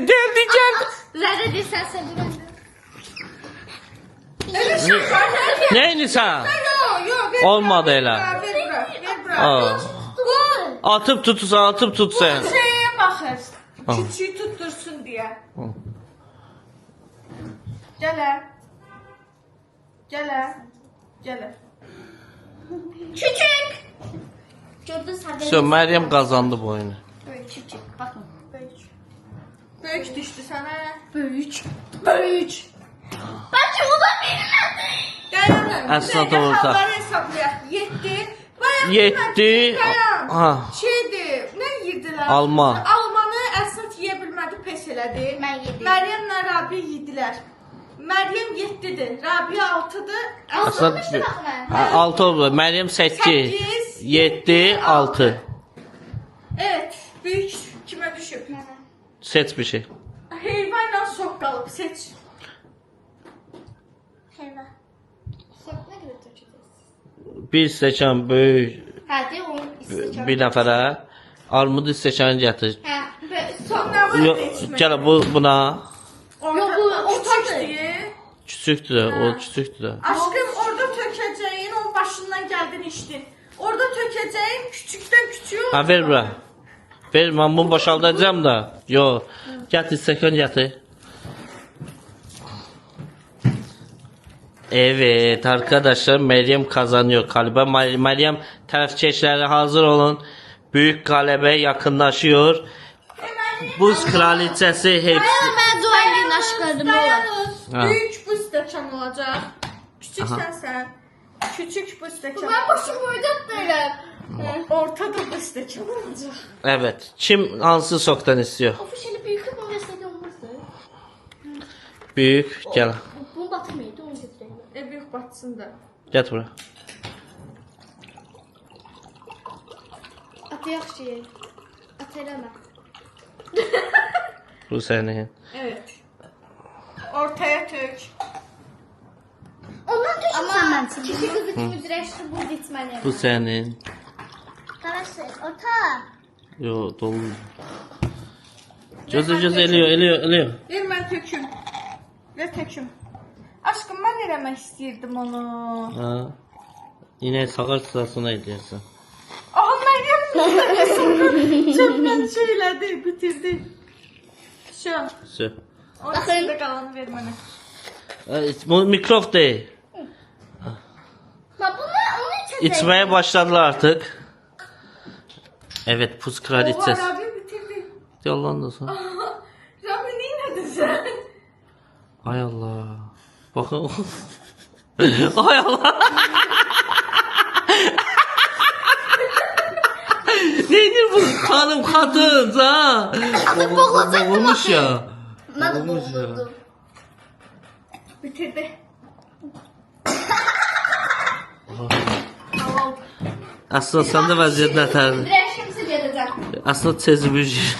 Zərrə desən sevirəm. Neyini sən? Yok. Olmadı elə. Ver bura. Aa. Bu Atıp tutsan. şeye baxır. Ah. Küçüğü tuttursun diye. Ah. Gələ. Küçük. Gördün sən Все, Meryem kazandı bu oyunu. Böyük küçük. Baxın. Böyük düşdü sənə. Böyük. Bence o da bilmədi. Dayanın. Əsnaf orta. Hesablayaq. 7. 7. Ha. Şeydir. Nə yedilər? Alma. Almanı Əsnaf yeyə bilmədi, pes elədi. Mən yedim. Məryəmlə Rabi yedilər. Məryəm 7-dir. Rabi 6-dır. Aslan 6 oldu. Meryem 8. 7, 6. Evet. Büyük kime düşüp? Seç bir şey. Heyvanla sok kalıp seç. Heyva. Sən nə qədər tökəcəksən? Bir stəkan böyük Hə, de onu istəyəcəm. bir nəfərə. Armud stəkanı gətir. Hə, Son ne var Yo, seçmek? gəl buna. Yok, bu ortadır. Küçüktür de, o küçüktür de. Aşkım orada tökeceğin o başından geldin içtin. Orada tökeceğin küçükten küçüğü oldu. Ha ver bura. Ver, ben bunu boşaldacağım da. Yo, gətir stəkan gətir. Evet arkadaşlar, Meryem kazanıyor galiba. Meryem tarafçeşleri hazır olun. Büyük galebe yakınlaşıyor. Buz kraliçesi hepsi. Mən duelin aşklarım olar. Dayanın. Büyük bu stekan olacak. Küçük Aha. sen. Küçük bu stekan. Mən başım boyda deyirəm. Ortada bu stekan olacak. Evet. Kim hansı soktan istiyor? Ofişeli büyük mü verseydi olmazdı. Büyük. Gel. Bunu batırmaydı, onu götüreyim. Büyük batsın da. Gel buraya. Atı yaxşı. At eləmə. Bu senin. Evet. Ortaya tök. Ondan düşürsən mən səni. Kişi qızı kimi dirəşdi, bu bitməli. Bu senin. Qarası, ota. Yo dolu. Göz eliyor. Ver ben töküm. Ver töküm. Aşkım ben eləmək istəyirdim onu. Ha. Yine sakar sırasına ediyorsun. Aha Meryem çok ben şeyledi, bitirdi. Şu. Şu. Onun içinde kalanı ver bana. Bu mikrof değil. Bax bunu onun üçün İçmeye başladılar artık. Evet, puz kraliçesi. Oha Rabi bitirdi. Yalan da sen. Rabi neyin sen? Ay Allah. Bakın. Ay Allah. Nedir bu hanım kadın ha? Boğulmuş ya. Mən Boğulmuş ya. boğuldum. Bitirdi. Tamam. Aslında sen de vaziyet nətərdir. Dirəşimsi gedəcəm. Aslında tezi büyür.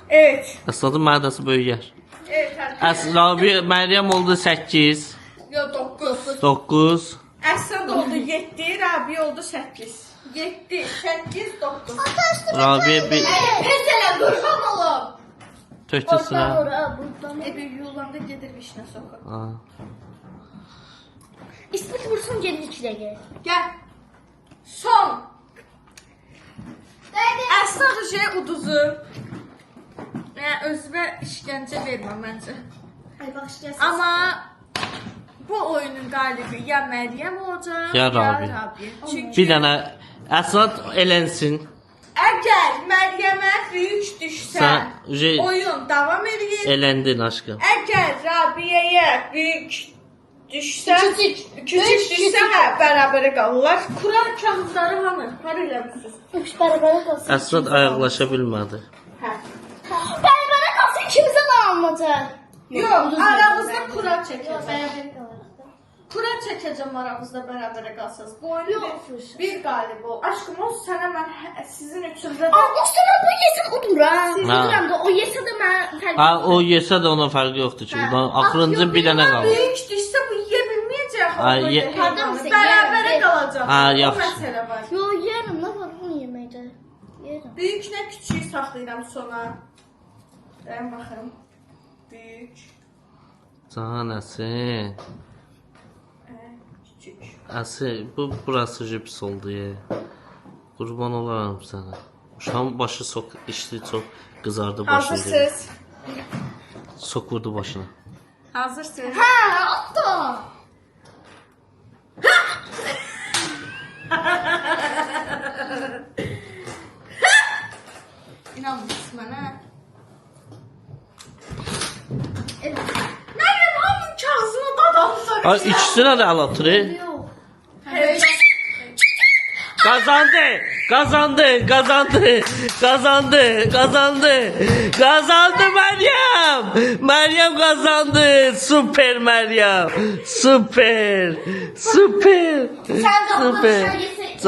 Evet. Aslında mədəsi böyüyər. Evet arkadaşlar. Rabi Meryem oldu 8, Yo 9. 9. Əsad oldu 7, Rabi oldu 8. 7, 8, 9. Rabi bir Mesela durmam oğlum. tökçüsünə. Buradan. Bir yolanda gedir vişne sokak. Ha. İsmik vursun gelin içine gel. Gel. Son. Hadi. Əsad şey uduzu. Özümə işgəncə verməm məncə. Hadi başlayasın. Amma bu oyunun qalibi ya Məryəm olacaq, Ya Rabi. Çünki Bir dənə Əsad elənsin. əgər Məryəmə büyük düşsə, Sən oyun davam edir. eləndin aşkım. Əgər Rabiyyəyə büyük düşsə, küçük düşsə, hə, bərabərə qalırlar. Kura kağızları hanı? Hara eləmişsiniz? 3 bərabərə qalsın. Əsrad ayaqlaşa bilmədi. Hə. Bərabərə qalsın ikimizə də alınacaq. Yox, aramızda kura çəkəcəm. Bərabərə qalır. Kura çəkəcəm aramızda bərabərə qalsınız. Bu oyunu Yox, bir qalib ol. Aşkım, o sənə mən sizin üçünüzdə də... Aslında bu yesin odur ha. Siz Ha. oduram da o yesə də mən fərq Ha, o yesə də ona fərqi yoxdur çünki axırıncı bir dənə qalır. Böyük düşsə bu yeyə bilməyəcək. Ay, Bərabərə qalacaq. Ha, O yaxşı. məsələ var. Yo, yerim, nə var bunu yeməkdə? Yerim. Böyüklə küçüyü saxlayıram sona. Deyim baxım. Böyük, Canəsi. küçük. Əsi, burası jips oldu ya. Qurban olaram sənə. Uşağın başı sok içdi, çox qızardı başını. Hazırsınız? Sok vurdu başına. Hazırsınız? Hə, atda. İnanmırsınız mənə? Mənim hamın kağızını dadamsa. Ay, ikisine də əl atır. Yox. Kazandı, kazandı, kazandı, kazandı, kazandı, kazandı Meryem. Meryem kazandı. Süper Meryem. Süper, süper, Sən də süper. yesə.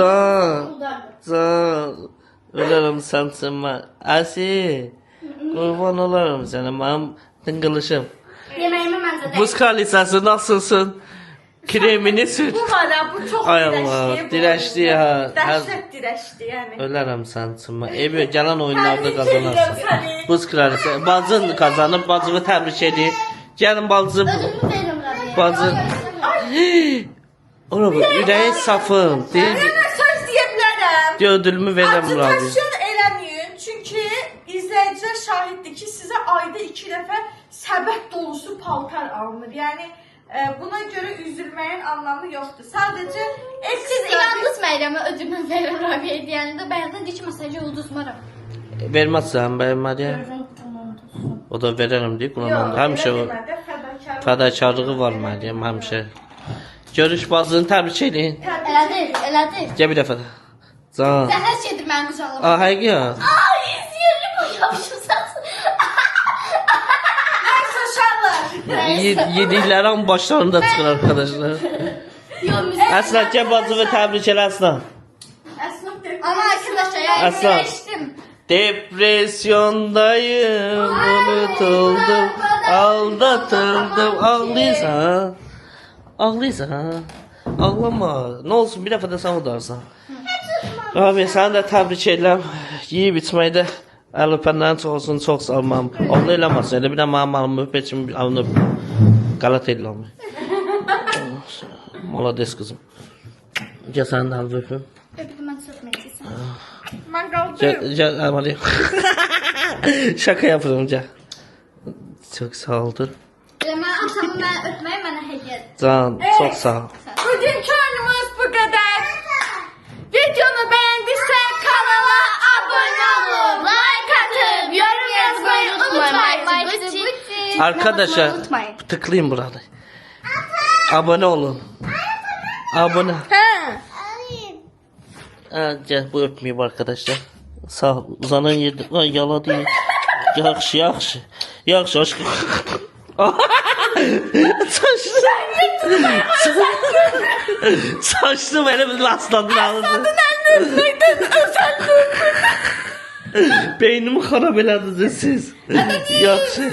Can, ölerim sensin ben. Asi, kurban olurum sana. Benim tıngılışım. Yeməyimi məncə də. Buz kraliçası nasılsın? Kremini sür. Bu var ya, bu çok Ay Allah, direşti ya. Dəhşət direşti yani. Ölerim sensin ben. Ebi gelen oyunlarda kazanırsın. səni. Buz kraliçası. Bacın kazanıp bacımı tebrik edeyim. Gelin bacım. Özümü verim Rabiyə. Bacım. Ona bak, yüreği safın. Değil mi? Mən söz deyə bilərəm. Ödülümü verəm Rabi. Agitasyon eləməyin. Çünki izləyicilər şahiddir ki, sizə ayda 2 dəfə səbət dolusu paltar alınır. Yəni buna görə üzülməyin anlamı yoxdur. Sadəcə Siz inandınız Məryəmə ödümü verir Rabiyə deyəndə bəzən deyir ki, məsələn uduzmaram. Vermezsen vermedi. O da veririm diye kullanmadı. Həmişə o fədakarlığı var Meryem, həmişə. Görüş bazını təbrik edin. Elədir, elədir. Gəl bir dəfə də. Can. Zəhər şeydir mənim uşağım. Aa, həqiqi ya. Ay, izləyirli bu yapışırsan. Nəysə uşaqlar. Yediklərin başlarında çıxır arkadaşlar. Əslan gəl bacımı təbrik elə Əslan. Ama arkadaşlar ya Aslan. geçtim. Depresyondayım, unutuldum, aldatıldım, ağlıysan, ağlıysan, ağlama, ne olsun bir defa da sen udarsan. Abi sen de tebrik edirəm, yiyib içməkdə əl öpəndən çox olsun, çox sağ olmam. Oğlu eləməsin, elə bir də mənim malımı öp, üçün alını öp, qalat edirəm. Malades qızım. Gəl sənin də alını öpüm. Öpdüm ben sökmek istedim. Mən qaldım. Gel Amalia. Şaka yapıyorum gel. Çok sağ oldur. Ben atamı ben öpmeyi bana hediye ettim. Can çok sağ ol. Bugünkü oyunumuz bu kadar. Videonu beğendiyse kanala abone olun. Like atıp yorum yazmayı unutmayın. Arkadaşlar unutmayın. tıklayın burada. Abone olun. Abone. Ha, gel bu öpmeyeyim arkadaşlar. Sağ ol. Uzanan yerde. Ay yala değil. Yaxşı yaxşı. Yaxşı aşkım. Saçlı benim lasladın ağzını. Beynimi xarab elədiniz siz. Yaxşı.